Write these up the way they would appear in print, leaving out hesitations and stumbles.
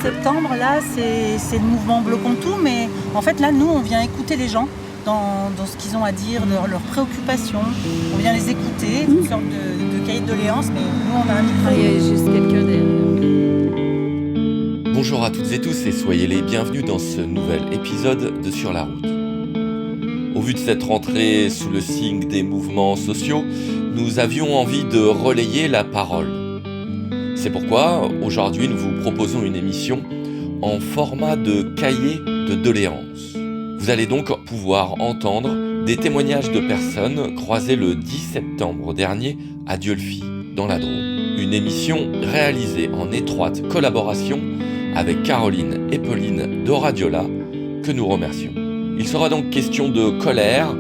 septembre, là, c'est le mouvement Bloquons tout, mais en fait, là, nous, on vient écouter les gens dans ce qu'ils ont à dire, leurs préoccupations. On vient les écouter, une sorte de cahier de doléances, mais nous, on a un micro. Il y a juste quelqu'un derrière. Bonjour à toutes et tous et soyez les bienvenus dans ce nouvel épisode de Sur la route. Au vu de cette rentrée sous le signe des mouvements sociaux, nous avions envie de relayer la parole. C'est pourquoi, aujourd'hui, nous vous proposons une émission en format de cahier de doléances. Vous allez donc pouvoir entendre des témoignages de personnes croisées le 10 septembre dernier à Dieulefit, dans la Drôme. Une émission réalisée en étroite collaboration avec Caroline et Pauline de Radiola, que nous remercions. Il sera donc question de colère,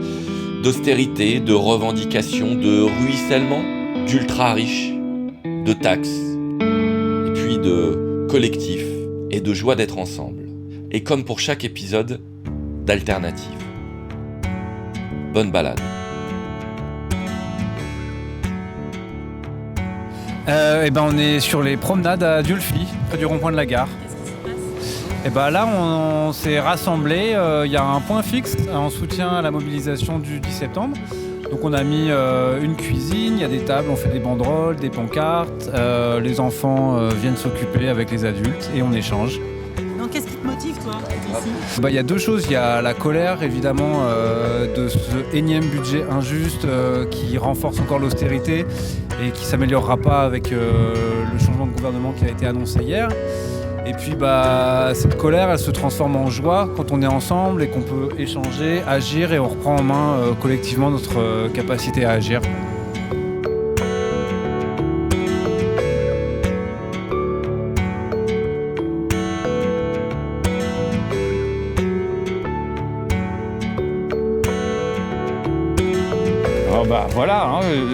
d'austérité, de revendication, de ruissellement, d'ultra-riches, de taxes, et puis de collectif et de joie d'être ensemble. Et comme pour chaque épisode, d'alternatives. Bonne balade. On est sur les promenades à Dieulefit, près du rond-point de la gare. Là, on s'est rassemblés. Il y a un point fixe en soutien à la mobilisation du 10 septembre. Donc on a mis une cuisine, il y a des tables, on fait des banderoles, des pancartes. Les enfants viennent s'occuper avec les adultes et on échange. Donc qu'est-ce qui te motive, toi, ici ? Il y a deux choses. Il y a la colère, évidemment, de ce énième budget injuste qui renforce encore l'austérité et qui ne s'améliorera pas avec le changement de gouvernement qui a été annoncé hier. Et puis cette colère, elle se transforme en joie quand on est ensemble et qu'on peut échanger, agir et on reprend en main collectivement notre capacité à agir.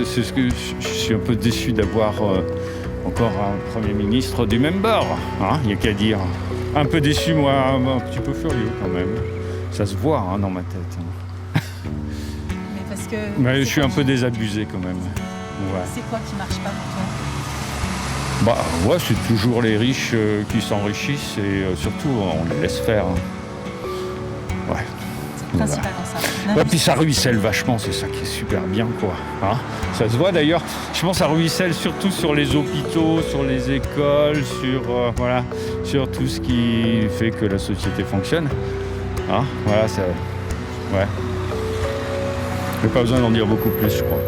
C'est ce que je suis un peu déçu d'avoir encore un Premier ministre du même bord. Il n'y a qu'à dire. Un peu déçu, moi, un petit peu furieux quand même. Ça se voit dans ma tête. Mais parce que. Mais je suis un peu désabusé quand même. Ouais. C'est quoi qui marche pas pour toi ? C'est toujours les riches qui s'enrichissent et surtout on les laisse faire. Ouais. C'est principalement ça. Puis ça ruisselle vachement, c'est ça qui est super bien, quoi. Ça se voit d'ailleurs. Je pense que ça ruisselle surtout sur les hôpitaux, sur les écoles, sur tout ce qui fait que la société fonctionne. Ça. Ouais. J'ai pas besoin d'en dire beaucoup plus, je crois.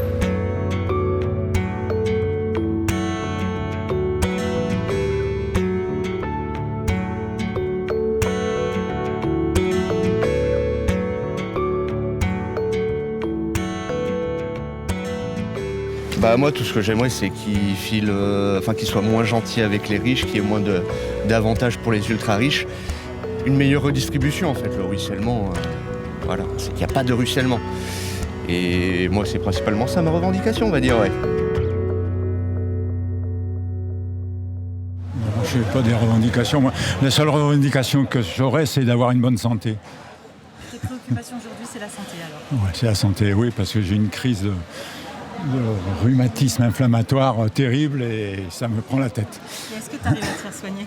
Moi, tout ce que j'aimerais, c'est qu'ils soient moins gentils avec les riches, qu'il y ait moins d'avantages pour les ultra-riches. Une meilleure redistribution, en fait. Le ruissellement, c'est qu'il n'y a pas de ruissellement. Et moi, c'est principalement ça, ma revendication, on va dire, ouais. Je n'ai pas des revendications. Moi, la seule revendication que j'aurais, c'est d'avoir une bonne santé. Tes préoccupations aujourd'hui, c'est la santé, alors ? Ouais, c'est la santé, oui, parce que j'ai une crise de rhumatisme inflammatoire terrible et ça me prend la tête. Et est-ce que tu arrives à te faire soigner ?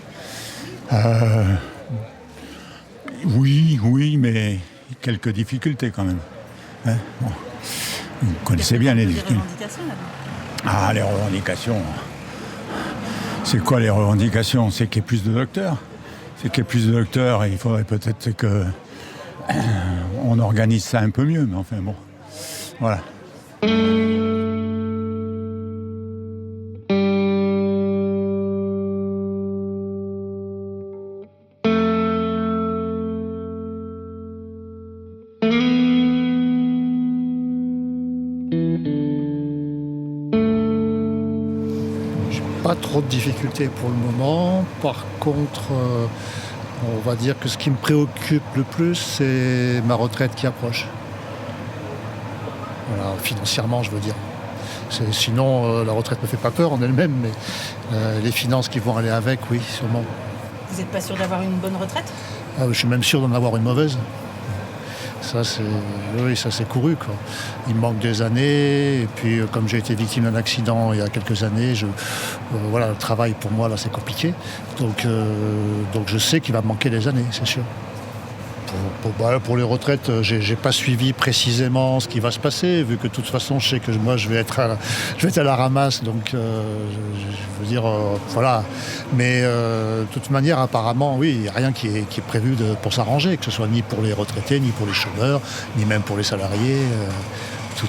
Oui, mais quelques difficultés quand même. Vous connaissez bien les difficultés. Des revendications là-bas ? Les revendications. C'est quoi les revendications ? C'est qu'il y ait plus de docteurs. Et il faudrait peut-être que on organise ça un peu mieux, mais enfin bon. Voilà. Pas trop de difficultés pour le moment. Par contre, on va dire que ce qui me préoccupe le plus, c'est ma retraite qui approche. Financièrement, je veux dire. Sinon, la retraite ne me fait pas peur en elle-même, mais les finances qui vont aller avec, oui, sûrement. Vous n'êtes pas sûr d'avoir une bonne retraite ? Je suis même sûr d'en avoir une mauvaise. Ça, c'est couru, quoi. Il me manque des années. Et puis, comme j'ai été victime d'un accident il y a quelques années, le travail, pour moi, là, c'est compliqué. Donc je sais qu'il va me manquer des années, c'est sûr. Pour les retraites, j'ai pas suivi précisément ce qui va se passer, vu que de toute façon, je sais que moi, je vais être à la ramasse, donc je veux dire, voilà. Mais de toute manière, apparemment, oui, il n'y a rien qui est prévu pour s'arranger, que ce soit ni pour les retraités, ni pour les chômeurs, ni même pour les salariés. Tout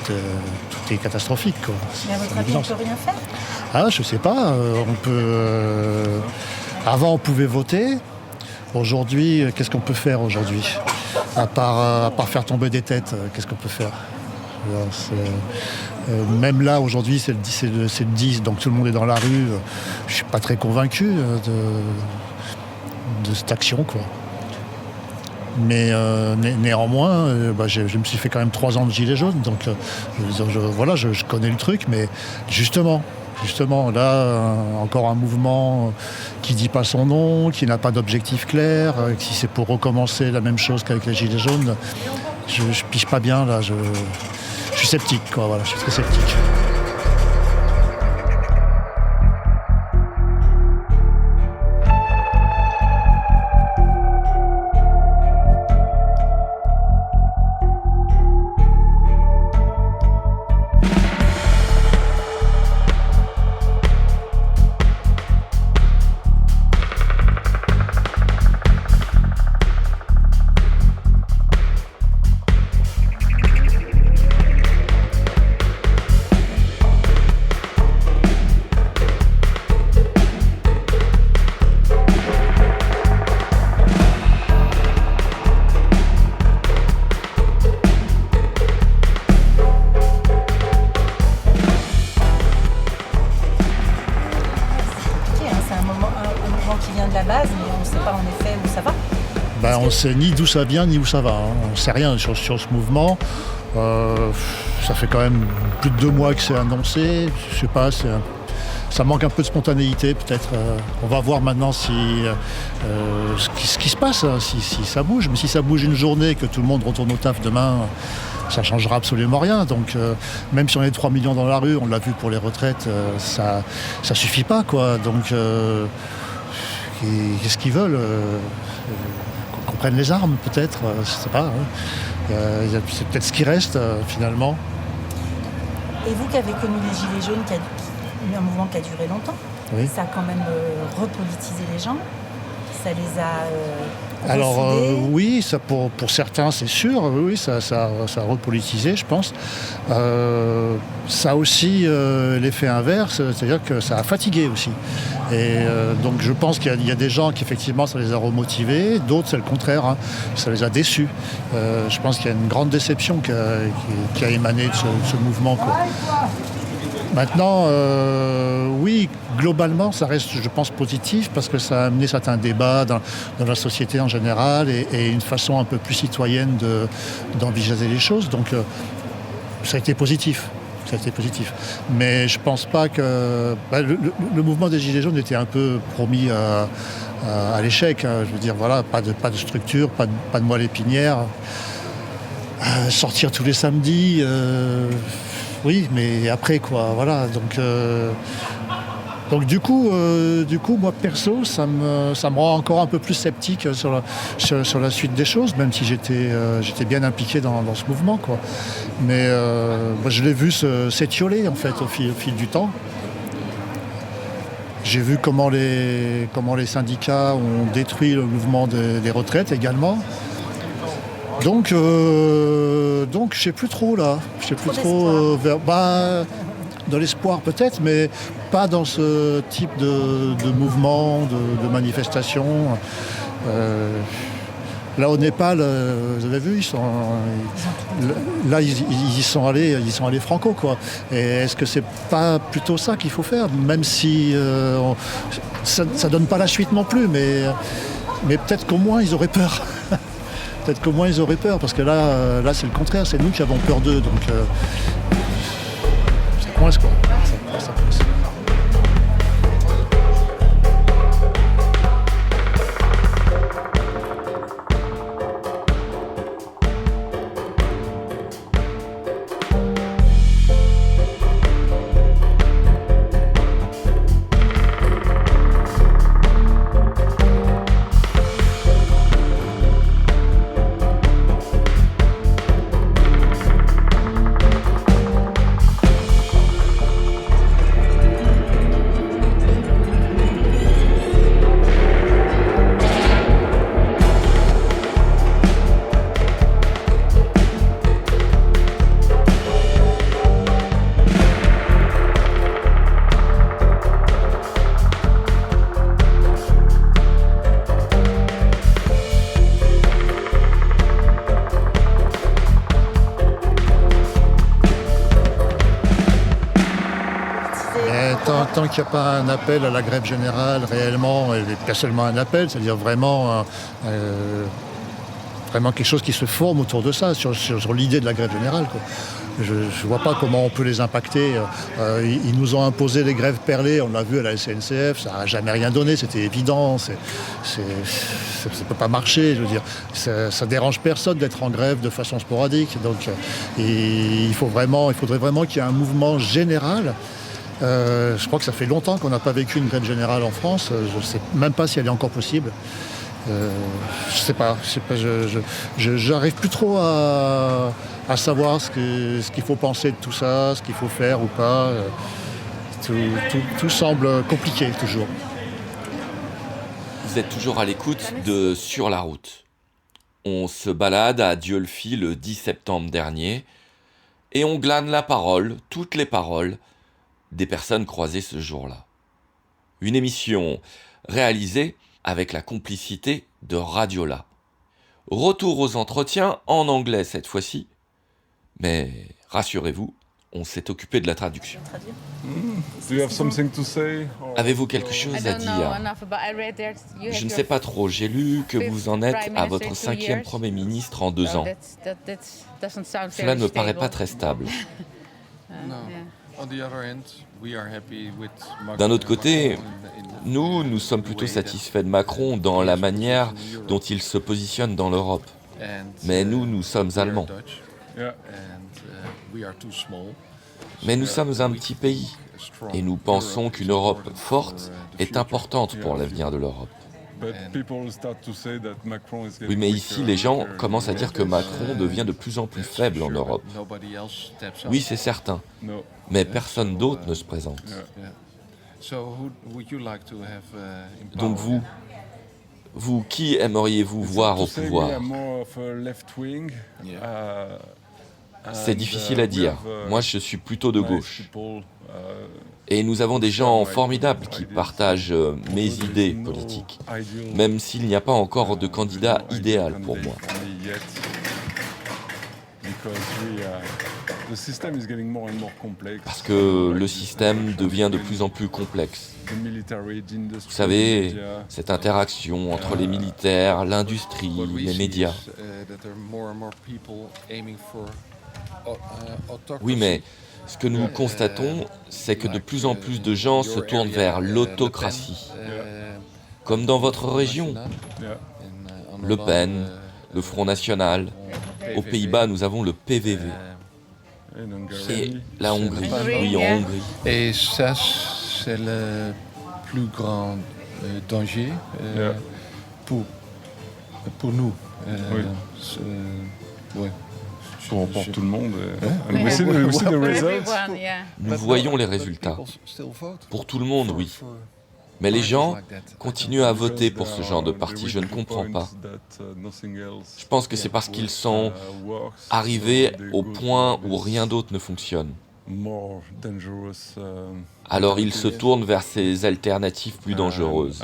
est catastrophique, quoi. Mais à votre avis, on ne peut rien faire ? Ah, je sais pas. Avant, on pouvait voter. Aujourd'hui, qu'est-ce qu'on peut faire aujourd'hui ? À part faire tomber des têtes, qu'est-ce qu'on peut faire ? Même là, aujourd'hui, c'est le 10, donc tout le monde est dans la rue. Je ne suis pas très convaincu de cette action, quoi. Mais néanmoins, je me suis fait quand même 3 ans de gilet jaune, donc je connais le truc, mais justement, là, encore un mouvement qui ne dit pas son nom, qui n'a pas d'objectif clair, si c'est pour recommencer la même chose qu'avec les Gilets jaunes, je pige pas bien, là, je suis sceptique, quoi, voilà, je suis très sceptique. On ne sait ni d'où ça vient ni où ça va. On ne sait rien sur ce mouvement. Ça fait quand même plus de 2 mois que c'est annoncé. Je sais pas, ça manque un peu de spontanéité peut-être. On va voir maintenant ce qui se passe, si ça bouge. Mais si ça bouge une journée et que tout le monde retourne au taf demain, ça ne changera absolument rien. Donc même si on est 3 millions dans la rue, on l'a vu pour les retraites, ça ne suffit pas, quoi. Donc qu'est-ce qu'ils veulent qu'on prenne les armes, peut-être, je sais pas. C'est peut-être ce qui reste, finalement. Et vous qui avez connu les Gilets jaunes, qui a eu un mouvement qui a duré longtemps, oui. Ça a quand même repolitisé les gens, ça les a Alors oui, ça pour certains c'est sûr, oui, ça a repolitisé, je pense. Ça a aussi l'effet inverse, c'est-à-dire que ça a fatigué aussi. Et donc je pense qu'il y a des gens qui effectivement ça les a remotivés, d'autres c'est le contraire, hein, ça les a déçus. Je pense qu'il y a une grande déception qui a émané de ce mouvement, quoi. Maintenant, oui, globalement, ça reste, je pense, positif parce que ça a amené certains débats dans la société en général et une façon un peu plus citoyenne d'envisager les choses. Donc, ça a été positif. Mais je pense pas que... le mouvement des Gilets jaunes était un peu promis à l'échec. Hein. Je veux dire, voilà, pas de structure, pas de moelle épinière. Sortir tous les samedis... oui, mais après, quoi, voilà. Donc du coup, moi, perso, ça me rend encore un peu plus sceptique sur la suite des choses, même si j'étais bien impliqué dans ce mouvement, quoi. Mais moi, je l'ai vu s'étioler, en fait, au fil du temps. J'ai vu comment les syndicats ont détruit le mouvement des retraites également. Donc je sais plus trop là. Je sais plus trop dans l'espoir peut-être, mais pas dans ce type de mouvement, de manifestation. Là au Népal, vous avez vu, ils y sont allés franco, quoi. Et est-ce que c'est pas plutôt ça qu'il faut faire, même si ça donne pas la suite non plus, mais peut-être qu'au moins ils auraient peur. Peut-être qu'au moins ils auraient peur, parce que là c'est le contraire, c'est nous qui avons peur d'eux, donc ça coince, quoi. Ça coince. qu'il n'y a pas un appel à la grève générale réellement, et pas seulement un appel, c'est-à-dire vraiment quelque chose qui se forme autour de ça, sur l'idée de la grève générale, quoi. Je ne vois pas comment on peut les impacter. Ils nous ont imposé les grèves perlées, on l'a vu à la SNCF, ça n'a jamais rien donné, c'était évident. Ça ne peut pas marcher, je veux dire. Ça dérange personne d'être en grève de façon sporadique. Donc, il faudrait vraiment qu'il y ait un mouvement général. Je crois que ça fait longtemps qu'on n'a pas vécu une grève générale en France. Je ne sais même pas si elle est encore possible. Je sais pas, j'arrive plus trop à savoir ce qu'il faut penser de tout ça, ce qu'il faut faire ou pas. Tout semble compliqué toujours. Vous êtes toujours à l'écoute de Sur la route. On se balade à Dieulefit le 10 septembre dernier et on glane la parole, toutes les paroles, des personnes croisées ce jour-là. Une émission réalisée avec la complicité de Radiola. Retour aux entretiens, en anglais cette fois-ci, mais rassurez-vous, on s'est occupé de la traduction. Do you have something to say? Avez-vous quelque chose à dire? Je ne sais pas trop, j'ai lu que vous en êtes à votre 5e Premier ministre en 2 ans. Cela ne me paraît pas très stable. D'un autre côté, nous sommes plutôt satisfaits de Macron dans la manière dont il se positionne dans l'Europe. Mais nous sommes allemands. Mais nous sommes un petit pays et nous pensons qu'une Europe forte est importante pour l'avenir de l'Europe. Oui, mais ici, les gens commencent à dire que Macron devient de plus en plus faible en Europe. Oui, c'est certain, mais personne d'autre ne se présente. Donc vous, qui aimeriez-vous voir au pouvoir? C'est difficile à dire. Moi, je suis plutôt de gauche. Et nous avons des gens formidables qui partagent mes idées politiques, même s'il n'y a pas encore de candidat idéal pour moi. Parce que le système devient de plus en plus complexe. Vous savez, cette interaction entre les militaires, l'industrie, les médias. Oui, mais ce que nous constatons, c'est que de plus en plus de gens se tournent vers l'autocratie. Comme dans votre région. Le Pen, le Front National. Aux Pays-Bas, nous avons le PVV. Et la Hongrie, oui, en Hongrie. Et ça, c'est le plus grand danger pour nous. Pour tout le monde. Nous voyons les résultats. Pour tout le monde, oui. Mais les gens continuent à voter pour ce genre de parti. Je ne comprends pas. Je pense que c'est parce qu'ils sont arrivés au point où rien d'autre ne fonctionne. Alors ils se tournent vers ces alternatives plus dangereuses.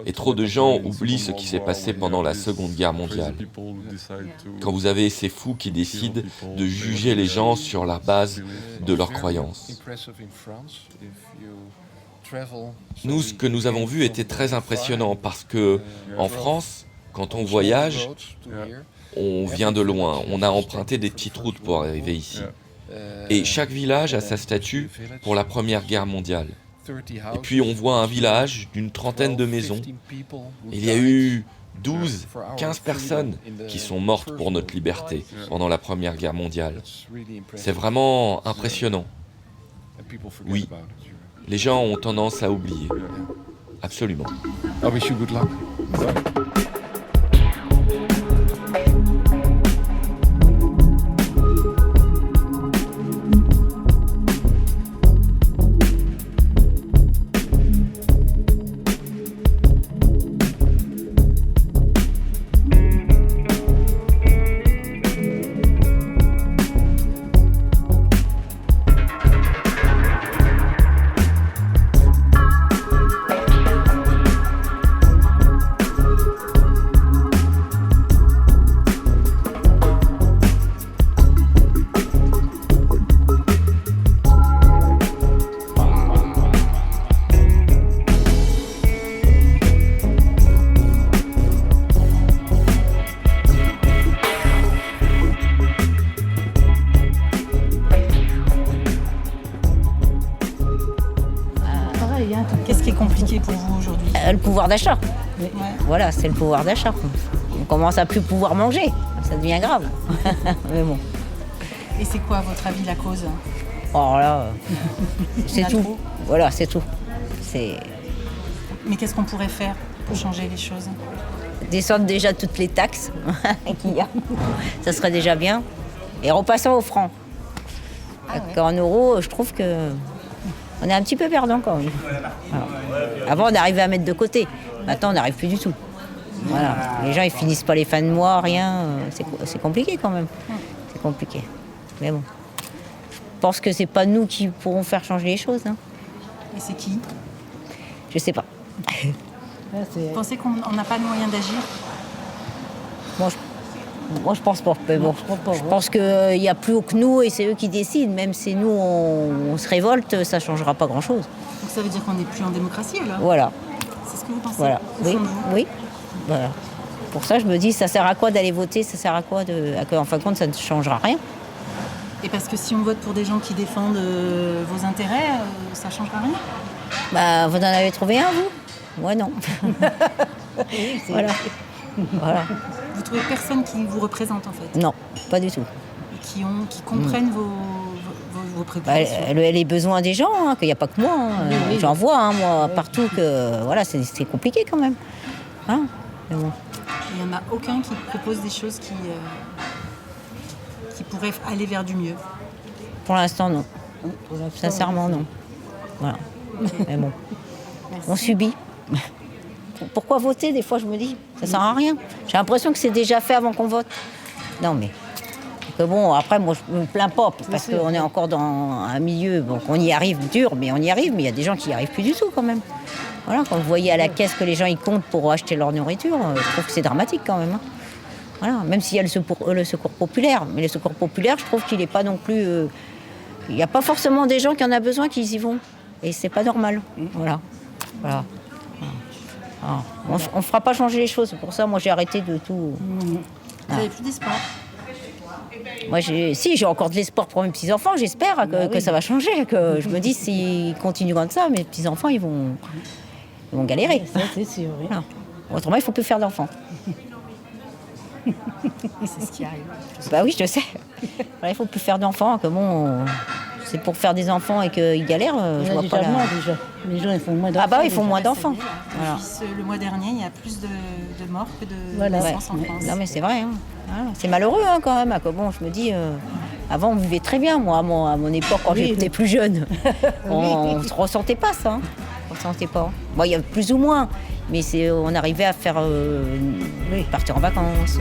Et trop de gens oublient ce qui s'est passé pendant la Seconde Guerre mondiale. Quand vous avez ces fous qui décident de juger les gens sur la base de leurs croyances. Nous, ce que nous avons vu était très impressionnant parce que, en France, quand on voyage, on vient de loin, on a emprunté des petites routes pour arriver ici. Et chaque village a sa statue pour la Première Guerre mondiale. Et puis on voit un village d'une trentaine de maisons. Il y a eu 12, 15 personnes qui sont mortes pour notre liberté pendant la Première Guerre mondiale. C'est vraiment impressionnant. Oui, les gens ont tendance à oublier. Absolument. I wish you good luck. Qu'est-ce qui est compliqué pour vous aujourd'hui? Le pouvoir d'achat. Ouais. Voilà, c'est le pouvoir d'achat. On commence à plus pouvoir manger. Ça devient grave. Mais bon. Et c'est quoi, à votre avis, la cause? Alors là, c'est a tout. trop. Voilà, c'est tout. C'est Mais qu'est-ce qu'on pourrait faire pour changer les choses? descendre déjà toutes les taxes qu'il y a. Ça serait déjà bien. Et repassant au franc. En euros, je trouve que on est un petit peu perdant quand même. Voilà. Avant, on arrivait à mettre de côté. Maintenant, on n'arrive plus du tout. Voilà. Les gens, ils finissent pas les fins de mois, rien. C'est compliqué quand même. C'est compliqué. Mais bon. Je pense que c'est pas nous qui pourrons faire changer les choses. Hein. Et c'est qui? Je sais pas. Vous pensez qu'on n'a pas de moyen d'agir? Moi, je pense pas. Mais bon, je pense qu'il y a plus haut que nous et c'est eux qui décident. Même si nous, on se révolte, ça changera pas grand-chose. Donc ça veut dire qu'on n'est plus en démocratie, alors? Voilà. C'est ce que vous pensez? Voilà. au Oui. fond de vous? Oui. Voilà. Pour ça, je me dis, ça sert à quoi d'aller voter? Ça sert à quoi en fin de compte, ça ne changera rien. Et parce que si on vote pour des gens qui défendent vos intérêts, ça ne changera rien? Bah, vous en avez trouvé un, vous? Moi, non. Voilà. Voilà. Vous trouvez personne qui vous représente, en fait? Non, pas du tout. Et qui comprennent vos Bah, préoccupations? les besoins des gens, hein, qu'il n'y a pas que moi. Hein. J'en vois, hein, moi, partout, que voilà, c'est compliqué quand même. Hein. Mais bon. Il n'y en a aucun qui propose des choses qui pourraient aller vers du mieux? Pour l'instant, non. Sincèrement, non. Voilà. Mais bon, on subit. Pourquoi voter? Des fois, je me dis, ça sert à rien. J'ai l'impression que c'est déjà fait avant qu'on vote. Non, mais que bon, après, moi, je me plains pas parce qu'on est encore dans un milieu, bon, on y arrive dur, mais on y arrive, mais il y a des gens qui n'y arrivent plus du tout quand même. Voilà, quand vous voyez à la caisse que les gens ils comptent pour acheter leur nourriture, je trouve que c'est dramatique quand même. Hein. Voilà, même s'il y a le secours populaire, mais le secours populaire, je trouve qu'il n'est pas non plus. Il n'y a pas forcément des gens qui en ont besoin qui y vont, et c'est pas normal. Voilà. Voilà. Ah, on ne fera pas changer les choses. Pour ça, moi, j'ai arrêté de tout. Vous n'avez plus d'espoir? Moi, j'ai encore de l'espoir pour mes petits-enfants. J'espère que ça va changer. Que je me dis, s'ils continuent comme ça, mes petits-enfants, ils vont galérer. Ça, c'est sûr, oui. Voilà. Autrement, il ne faut plus faire d'enfants. C'est ce qui arrive. Bah oui, je sais. Voilà, il ne faut plus faire d'enfants. Que bon, c'est pour faire des enfants et qu'ils galèrent. Je vois pas moins, déjà. Les gens, ils font moins d'enfants. Ah bah oui, ils font déjà. moins d'enfants. Voilà. Le mois dernier, il y a plus de morts que de Voilà. naissances en France. Non mais c'est vrai. Hein. Voilà. C'est malheureux hein, quand même. Que bon, je me dis, avant on vivait très bien. Moi, à mon époque, quand j'étais plus jeune, on ne ressentait pas ça. Hein. On ne ressentait pas. Bon, il y a plus ou moins. Mais on arrivait à faire partir en vacances.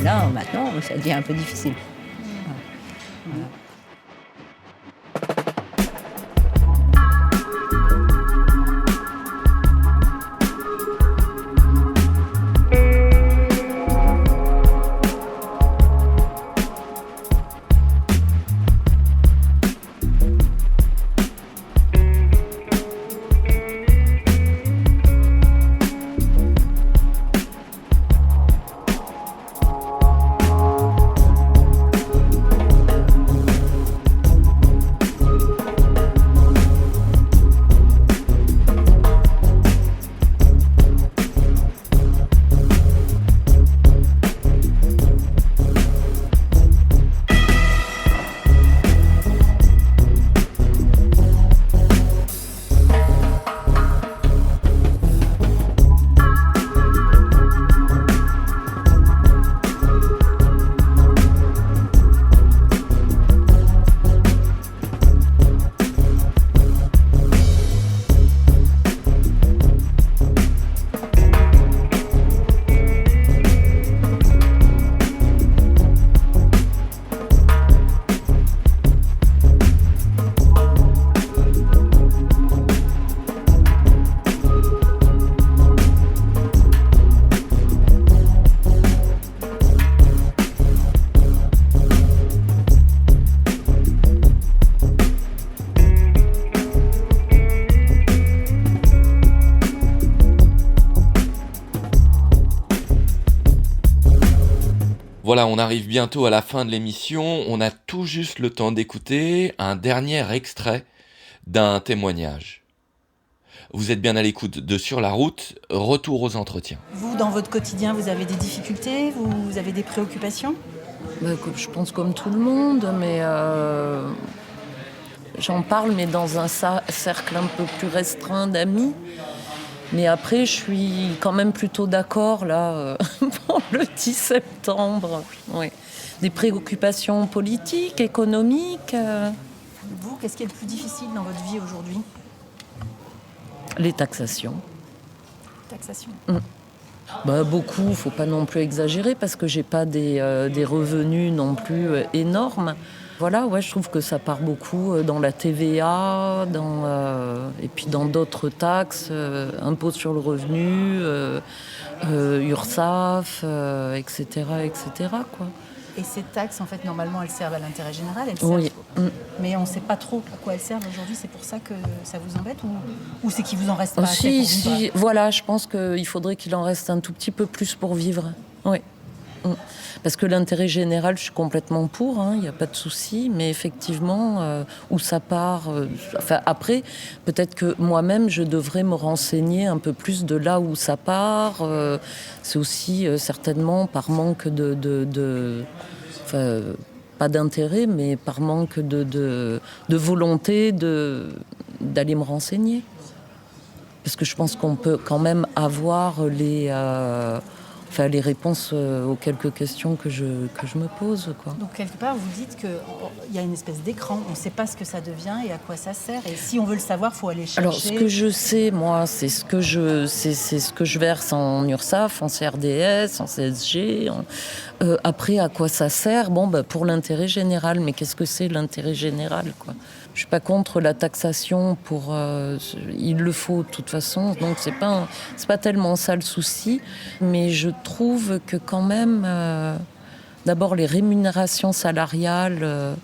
Là, maintenant, ça devient un peu difficile. Voilà. Voilà, on arrive bientôt à la fin de l'émission. On a tout juste le temps d'écouter un dernier extrait d'un témoignage. Vous êtes bien à l'écoute de Sur la route, retour aux entretiens. Vous, dans votre quotidien, vous avez des difficultés, vous avez des préoccupations ? Je pense comme tout le monde, mais j'en parle, mais dans un cercle un peu plus restreint d'amis. Mais après, je suis quand même plutôt d'accord là pour le 10 septembre. Ouais. Des préoccupations politiques, économiques. Vous, qu'est-ce qui est le plus difficile dans votre vie aujourd'hui ? Les taxations. Taxation. Beaucoup, faut pas non plus exagérer parce que j'ai pas des revenus non plus énormes. Voilà, je trouve que ça part beaucoup dans la TVA, et puis dans d'autres taxes, impôts sur le revenu, URSSAF, etc., quoi. Et ces taxes, en fait, normalement, elles servent à l'intérêt général, Oui. Mais on ne sait pas trop à quoi elles servent aujourd'hui. C'est pour ça que ça vous embête ou c'est qu'il vous en reste pas assez pour vivre ? Voilà, je pense qu'il faudrait qu'il en reste un tout petit peu plus pour vivre. Oui. Parce que l'intérêt général, je suis complètement pour, il n'y a pas de souci, mais effectivement, où ça part... après, peut-être que moi-même, je devrais me renseigner un peu plus de là où ça part. C'est aussi certainement par manque pas d'intérêt, mais par manque de volonté d'aller me renseigner. Parce que je pense qu'on peut quand même avoir les réponses aux quelques questions que je me pose, quoi. Donc quelque part, vous dites qu'il y a une espèce d'écran, on ne sait pas ce que ça devient et à quoi ça sert. Et si on veut le savoir, il faut aller chercher. Alors, ce que je sais, moi, c'est ce que je verse en URSSAF, en CRDS, en CSG. Après, à quoi ça sert ? Pour l'intérêt général. Mais qu'est-ce que c'est l'intérêt général, quoi ? Je suis pas contre la taxation il le faut de toute façon, donc c'est pas tellement ça le souci, mais je trouve que quand même, d'abord les rémunérations salariales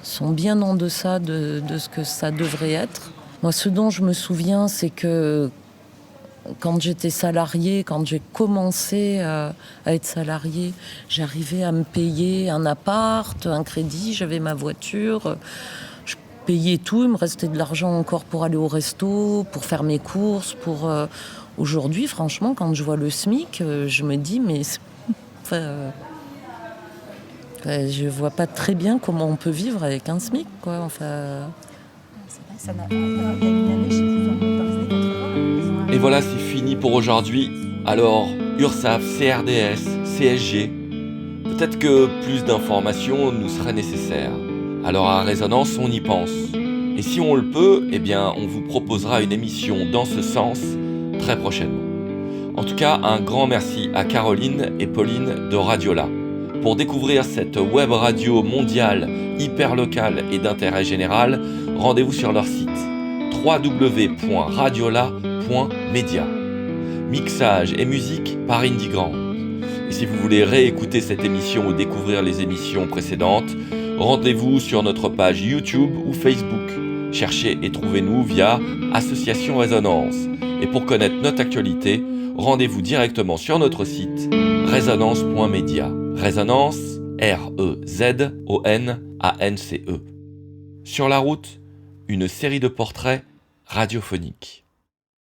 sont bien en deçà de ce que ça devrait être. Moi, ce dont je me souviens, c'est que quand j'étais salariée, quand j'ai commencé à être salariée, j'arrivais à me payer un appart, un crédit, j'avais ma voiture. Payer tout, il me restait de l'argent encore pour aller au resto, pour faire mes courses, Aujourd'hui, franchement, quand je vois le SMIC, je me dis, mais... je vois pas très bien comment on peut vivre avec un SMIC, quoi. Il y a une année, je sais plus, on peut Et voilà, c'est fini pour aujourd'hui. Alors, URSSAF, CRDS, CSG, peut-être que plus d'informations nous seraient nécessaires. Alors à Résonance, on y pense. Et si on le peut, on vous proposera une émission dans ce sens très prochainement. En tout cas, un grand merci à Caroline et Pauline de Radiola. Pour découvrir cette web radio mondiale, hyper locale et d'intérêt général, rendez-vous sur leur site www.radiola.media. Mixage et musique par Indie Grand. Et si vous voulez réécouter cette émission ou découvrir les émissions précédentes, rendez-vous sur notre page YouTube ou Facebook. Cherchez et trouvez-nous via Association Résonance. Et pour connaître notre actualité, rendez-vous directement sur notre site résonance.media. Résonance, R-E-Z-O-N-A-N-C-E. Sur la route, une série de portraits radiophoniques.